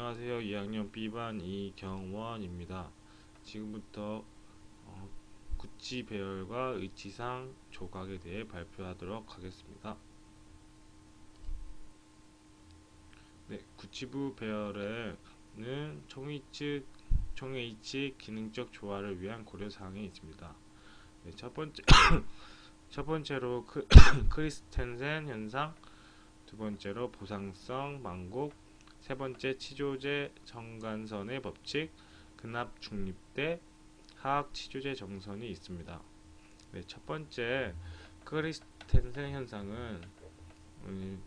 안녕하세요. 2학년 B반 이경원입니다. 지금부터 구치 배열과 의치상 조각에 대해 발표하도록 하겠습니다. 네, 구치부 배열에는 총-H 기능적 조화를 위한 고려사항이 있습니다. 네, 첫 번째로 크리스텐센 현상, 두 번째로 보상성 망곡, 세 번째 치조제 정관선의 법칙, 근합 중립대, 하학 치조제 정선이 있습니다. 네, 첫 번째 크리스텐센 현상은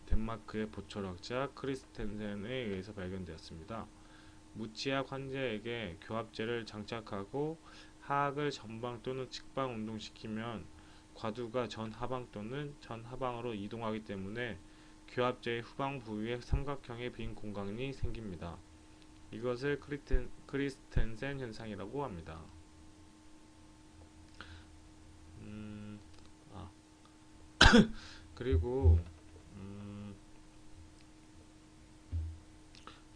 덴마크의 보철학자 크리스텐센에 의해서 발견되었습니다. 무치학 환자에게 교합제를 장착하고 하악을 전방 또는 측방 운동시키면 과두가 전하방 또는 전하방으로 이동하기 때문에 교합제의 후방 부위에 삼각형의 빈 공간이 생깁니다. 이것을 크리스텐센 현상이라고 합니다. 그리고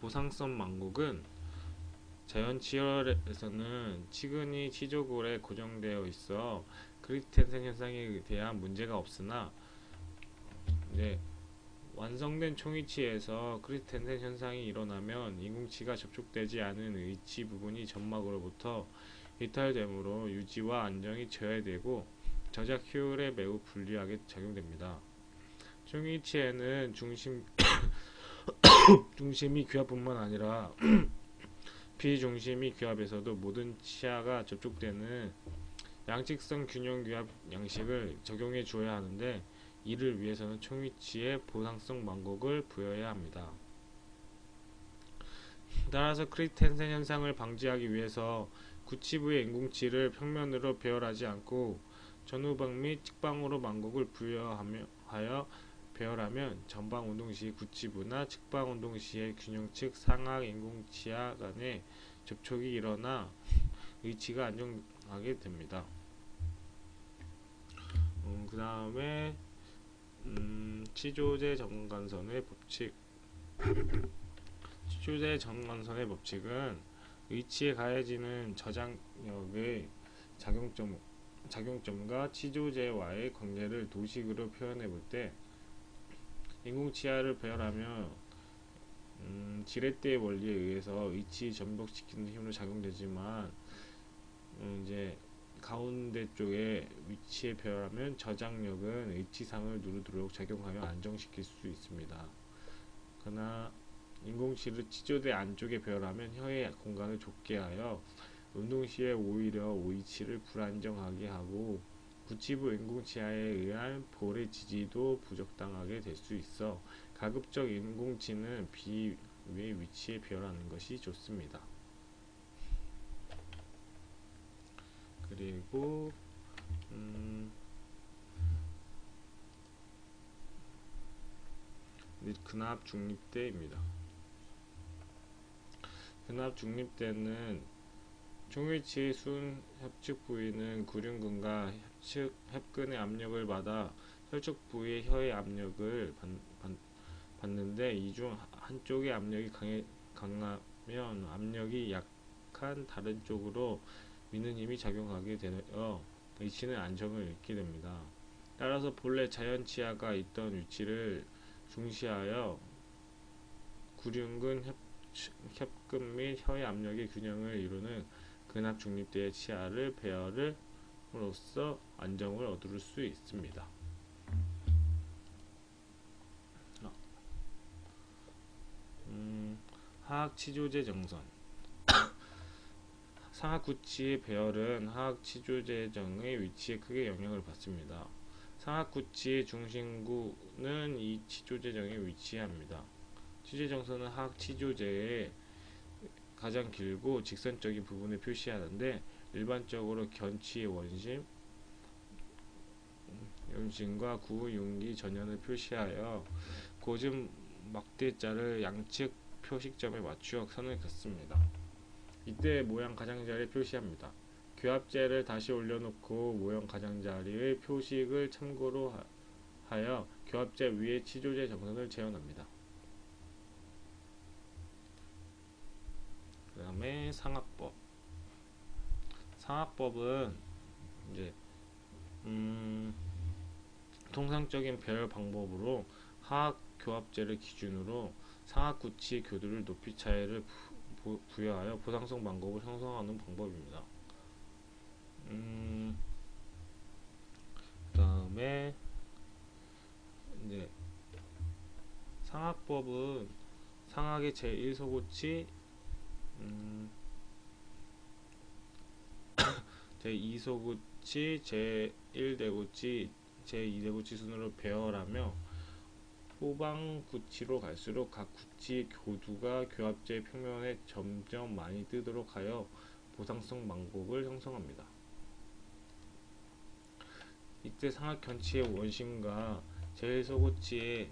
보상성 망곡은 자연 치열에서는 치근이 치조골에 고정되어 있어 크리스텐센 현상에 대한 문제가 없으나 완성된 총이치에서 크리스텐센 현상이 일어나면 인공치가 접촉되지 않은 의치 부분이 점막으로부터 이탈되므로 유지와 안정이 저해되고 저작 효율에 매우 불리하게 작용됩니다. 총이치에는 중심이 귀합뿐만 아니라 비중심이 귀합에서도 모든 치아가 접촉되는 양측성 균형 귀합 양식을 적용해 주어야 하는데 이를 위해서는 총위치에 보상성 망곡을 부여해야 합니다. 따라서 크리스텐센 현상을 방지하기 위해서 구치부의 인공치를 평면으로 배열하지 않고 전후방 및 측방으로 망곡을 부여하여 배열하면 전방 운동 시 구치부나 측방 운동 시의 균형측 상악 인공치아 간의 접촉이 일어나 의치가 안정하게 됩니다. 그 다음에 치조제 정관선의 법칙. 치조제 정관선의 법칙은 의치에 가해지는 저장력의 작용점과 치조제와의 관계를 도식으로 표현해 볼 때 인공치아를 배열하면 지렛대의 원리에 의해서 의치 전복시키는 힘으로 작용되지만 이제 가운데 쪽에 위치에 배열하면 저장력은 의치상을 누르도록 작용하여 안정시킬 수 있습니다. 그러나 인공치를 치조대 안쪽에 배열하면 혀의 공간을 좁게 하여 운동 시에 오히려 오이치를 불안정하게 하고 구치부 인공치아에 의한 볼의 지지도 부적당하게 될 수 있어 가급적 인공치는 비외 위치에 배열하는 것이 좋습니다. 그리고 근합 중립대입니다. 근합 중립대는 총위치의 순 협측 부위는 구륜근과 협근의 압력을 받아 혈척 부위의 혀의 압력을 받는데 이 중 한쪽의 압력이 강하면 압력이 약한 다른 쪽으로 미는 힘이 작용하게 되어 의치는 안정을 잃게 됩니다. 따라서 본래 자연 치아가 있던 위치를 중시하여 구륜근 협근 및 혀의 압력의 균형을 이루는 근합 중립대의 치아를 배열함으로써 안정을 얻을 수 있습니다. 하악 치조제 정선. 상악 구치의 배열은 하악 치조제정의 위치에 크게 영향을 받습니다. 상악 구치의 중심구는 이 치조제정에 위치합니다. 치조정선은 하악 치조제의 가장 길고 직선적인 부분을 표시하는데 일반적으로 견치의 원심과 구윤기 전연을 표시하여 고즘 막대자를 양측 표식점에 맞추어 선을 긋습니다. 이때 모양 가장자리를 표시합니다. 교합제를 다시 올려놓고 모형 가장자리의 표식을 참고로 하여 교합제 위에 치조제 정선을 재현합니다. 상학법. 상학법은 이제 통상적인 배열 방법으로 하학 교합제를 기준으로 상학 구치 교두를 높이 차이를 부여하여 보상성 방법을 형성하는 방법입니다. 그다음에 이제 상학법은 상학의 제1소고치, 제2소고치, 제1대고치, 제2대고치 순으로 배열하며 후방 구치로 갈수록 각 구치 교두가 교합제 평면에 점점 많이 뜨도록 하여 보상성 방법을 형성합니다. 이때 상학 견치의 원심과 제1소고치의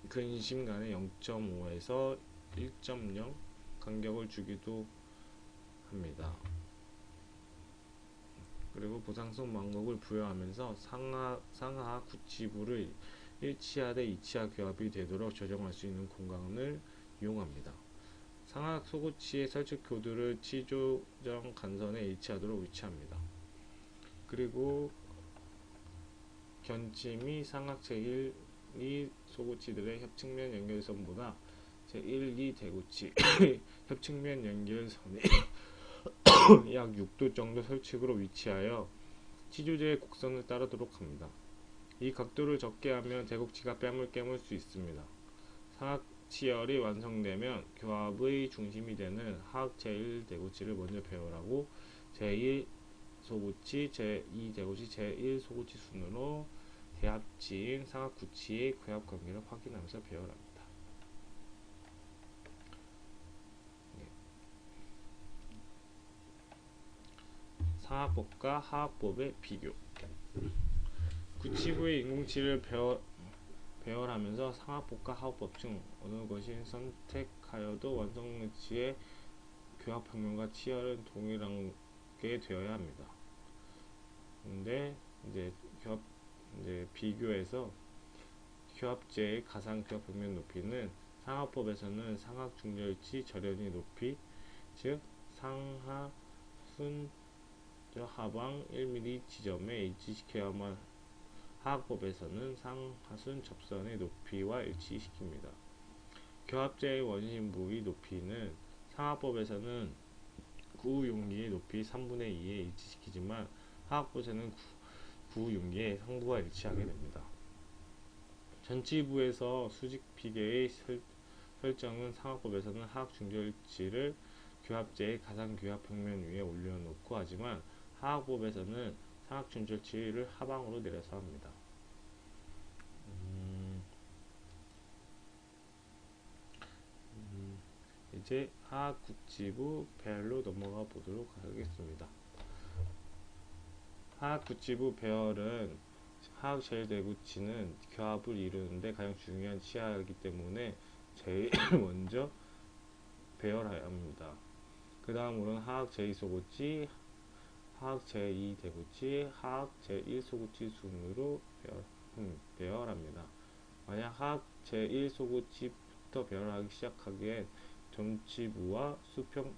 근심 간에 0.5에서 1.0 간격을 주기도 합니다. 그리고 보상성 방법을 부여하면서 상하 구치부를 1치하 대 2치하 교합이 되도록 조정할 수 있는 공간을 이용합니다. 상하 소고치의 설치 교두를 치조정 간선에 일치하도록 위치합니다. 그리고 견치 및 상하 제1, 2 소고치들의 협측면 연결선보다 제1, 2 대고치 협측면 연결선에 약 6도 정도 설측으로 위치하여 치조제의 곡선을 따르도록 합니다. 이 각도를 적게 하면 대곡치가 뺨을 깨물 수 있습니다. 상학 치열이 완성되면 교합의 중심이 되는 하학 제1 대고치를 먼저 배열하고 제1 소고치, 제2 대고치, 제1 소고치 순으로 대합치인 상학 구치의 교합 관계를 확인하면서 배열합니다. 상학법과 하학법의 비교. 구치부의 인공치를 배열하면서 상학법과 하학법 중 어느 것이 선택하여도 완성치의 교합 평면과 치열은 동일하게 되어야 합니다. 근데 이제 비교해서 교합제의 가상 교합 평면 높이는 상학법에서는 상학 중절치 절연이 높이, 즉 상하 순 하방 1mm 지점에 일치시켜야만 하학법에서는 상하순 접선의 높이와 일치시킵니다. 교합제의 원심 부위 높이는 상학법에서는 구용기의 높이 3분의 2에 일치시키지만 하학법에서는 구용기의 상부와 일치하게 됩니다. 전치부에서 수직비계의 설정은 상학법에서는 하학 중절치를 교합제의 가상 교합 평면 위에 올려놓고 하지만 하학법에서는 상학 중절치를 하방으로 내려서 합니다. 이제 하학 구치부 배열로 넘어가 보도록 하겠습니다. 하학 구치부 배열은 하학 제1대구치는 교합을 이루는데 가장 중요한 치하이기 때문에 제일 먼저 배열해야 합니다. 그 다음으로는 하학 제2소고치, 하학 제2대구치, 하학 제1소고치 순으로 배열합니다. 만약 하학 제1소고치부터 배열하기 시작하기엔 전치부와 수평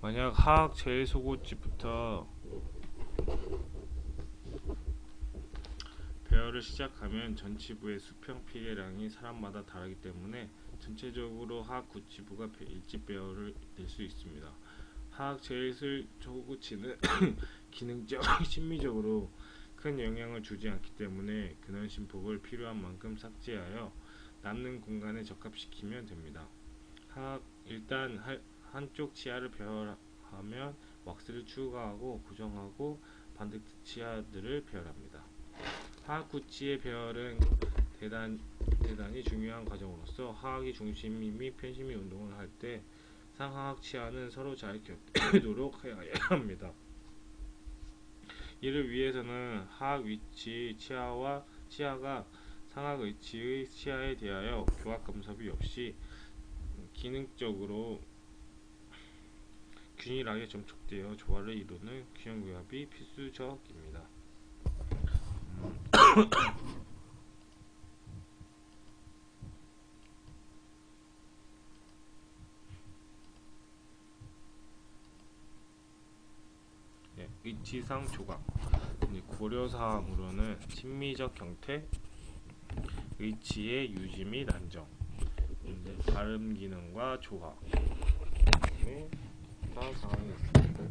만약 하학 제1소고치부터 배열을 시작하면 전치부의 수평 피해량이 사람마다 다르기 때문에 전체적으로 하학 구치부가 일집 배열을 낼 수 있습니다. 하학 제1소고치는 기능적, 심미적으로 큰 영향을 주지 않기 때문에 근원 심폭을 필요한 만큼 삭제하여 남는 공간에 적합시키면 됩니다. 일단 한쪽 치아를 배열하면 왁스를 추가하고 고정하고 반대쪽 치아들을 배열합니다. 하악 구치의 배열은 대단히 중요한 과정으로서 하악이 중심이 및 편심이 운동을 할 때 상하악 치아는 서로 잘 겹도록 해야 합니다. 이를 위해서는 하악 위치 치아가 상악 위치의 치아에 대하여 교합 간섭이 없이 기능적으로 균일하게 접촉되어 조화를 이루는 균형 교합이 필수적입니다. 위치상 조각 고려사항으로는 친미적 형태, 위치의 유지 및 안정, 발음 기능과 조각 다음 사항이 있습니다.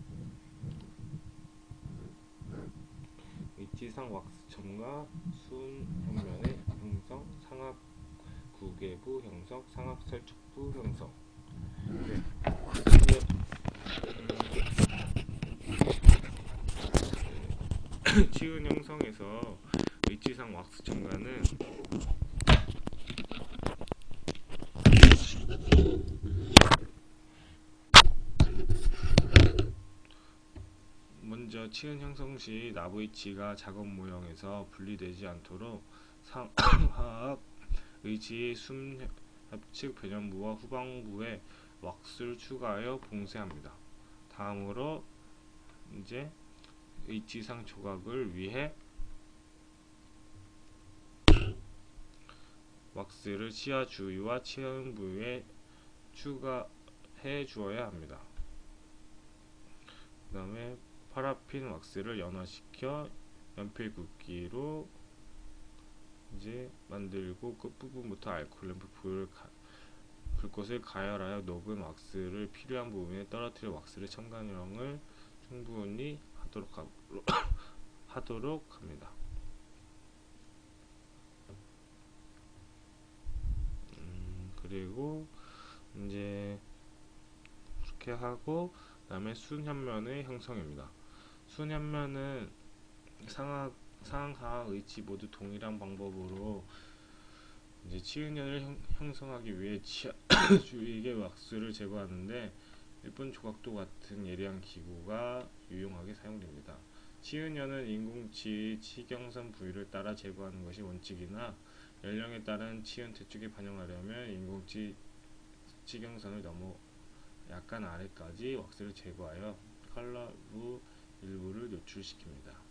위치상 왁스점과 순 현면의 형성, 상악 구개부 형성, 상악 설축부 형성. 치은 형성에서 위치상 왁스 첨가는 먼저 치은 형성 시 나부 위치가 작업 모형에서 분리되지 않도록 상하악 위치의 숨 협측 변형부와 후방부에 왁스를 추가하여 봉쇄합니다. 다음으로 이제 위치상 조각을 위해 왁스를 치아 주위와 치은 부위에 추가해 주어야 합니다. 그 다음에 파라핀 왁스를 연화시켜 연필 굵기로 이제 만들고 끝부분부터 알코올 램프 불꽃을 가열하여 녹은 왁스를 필요한 부분에 떨어뜨려 왁스를 첨가형을 충분히 하도록 합니다. 그리고 이제 그렇게 하고 그다음에 순현면의 형성입니다. 순현면은 상하악 위치 모두 동일한 방법으로 이제 치은현을 형성하기 위해 치아 주위의 왁스를 제거하는데 일본 조각도 같은 예리한 기구가 유용하게 사용됩니다. 치은현은 인공치의 치경선 부위를 따라 제거하는 것이 원칙이나 연령에 따른 치은 퇴축에 반영하려면 인공치 치경선을 넘어 약간 아래까지 왁스를 제거하여 컬러부 일부를 노출시킵니다.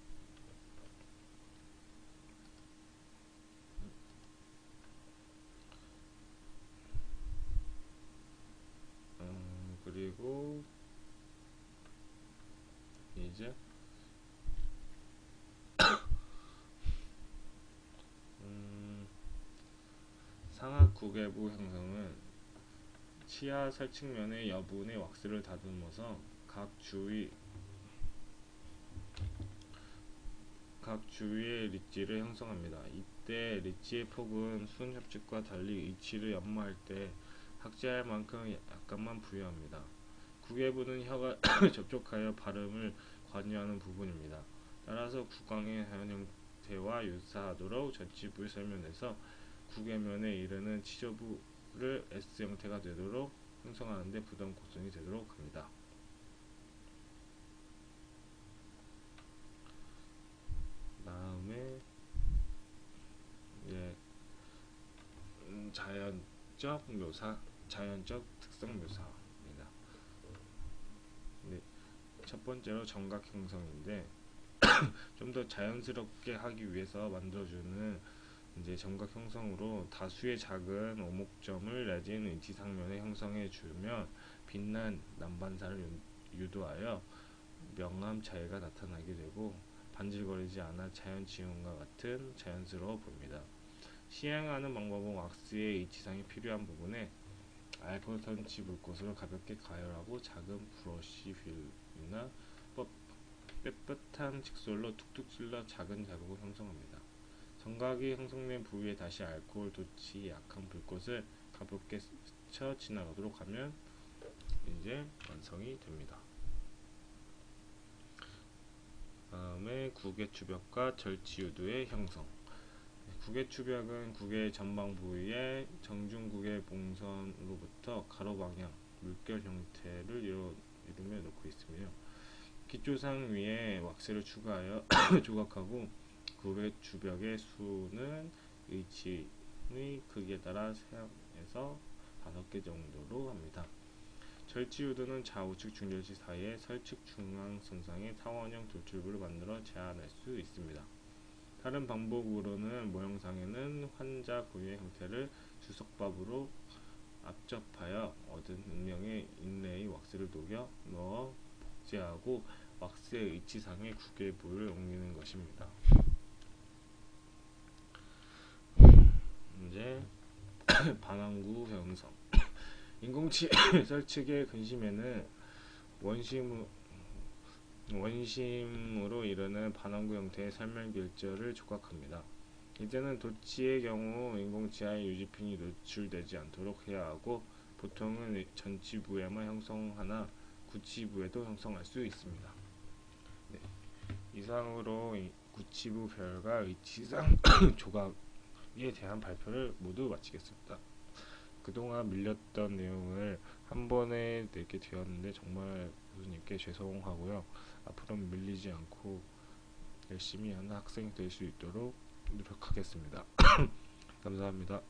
그리고 이제 상악 구개부 형성은 치아 설측면의 여분의 왁스를 다듬어서 각 주위의 리치를 형성합니다. 이때 리치의 폭은 순 협측과 달리 위치를 연마할 때 삭제할 만큼 약간만 부여합니다. 구개부는 혀가 접촉하여 발음을 관여하는 부분입니다. 따라서 구강의 하연 형태와 유사하도록 전치부의 설면에서 구개면에 이르는 치저부를 S 형태가 되도록 형성하는 데 부담 곡선이 되도록 합니다. 다음에 자연적 특성 묘사입니다. 첫 번째로 정각 형성인데 좀 더 자연스럽게 하기 위해서 만들어주는 이제 정각 형성으로 다수의 작은 오목점을 내진 위치상면에 형성해 주면 빛난 난반사를 유도하여 명암 차이가 나타나게 되고 반질거리지 않아 자연 지형과 같은 자연스러워 보입니다. 시행하는 방법은 왁스의 위치상이 필요한 부분에 알코올 선치 물꽃으로 가볍게 가열하고 작은 브러쉬 휠이나 뻣뻣한 칫솔로 툭툭 찔러 작은 자국을 형성합니다. 정각이 형성된 부위에 다시 알코올 도치 약한 불꽃을 가볍게 스쳐 지나가도록 하면 이제 완성이 됩니다. 다음에 구개추벽과 절지유도의 형성. 구개추벽은 구개의 전방 부위에 정중구개 봉선으로부터 가로 방향 물결 형태를 이루며 놓고 있으며 기초상 위에 왁스를 추가하여 조각하고 구개추벽의 수는 의치의 크기에 따라 3에서 5개 정도로 합니다. 절지유도는 좌우측 중절지 사이에 설측 중앙선상에 타원형 돌출부를 만들어 제한할 수 있습니다. 다른 방법으로는 모형상에는 환자 부위의 형태를 주석밥으로 압접하여 얻은 음영의 인레이 왁스를 녹여 넣어 복제하고 왁스의 의치상에 구개부를 옮기는 것입니다. 이제 반환구 형성. 인공치 설측의 근심에는 원심으로 이르는 반환구 형태의 살멸결절을 조각합니다. 이때는 도치의 경우 인공치아에 유지핀이 노출되지 않도록 해야 하고 보통은 전치부에만 형성하나 구치부에도 형성할 수 있습니다. 네. 이상으로 구치부 별과 의치상 조각에 대한 발표를 모두 마치겠습니다. 그동안 밀렸던 내용을 한 번에 내게 되었는데 정말 교수님께 죄송하고요. 앞으로는 밀리지 않고 열심히 하는 학생이 될 수 있도록 노력하겠습니다. 감사합니다.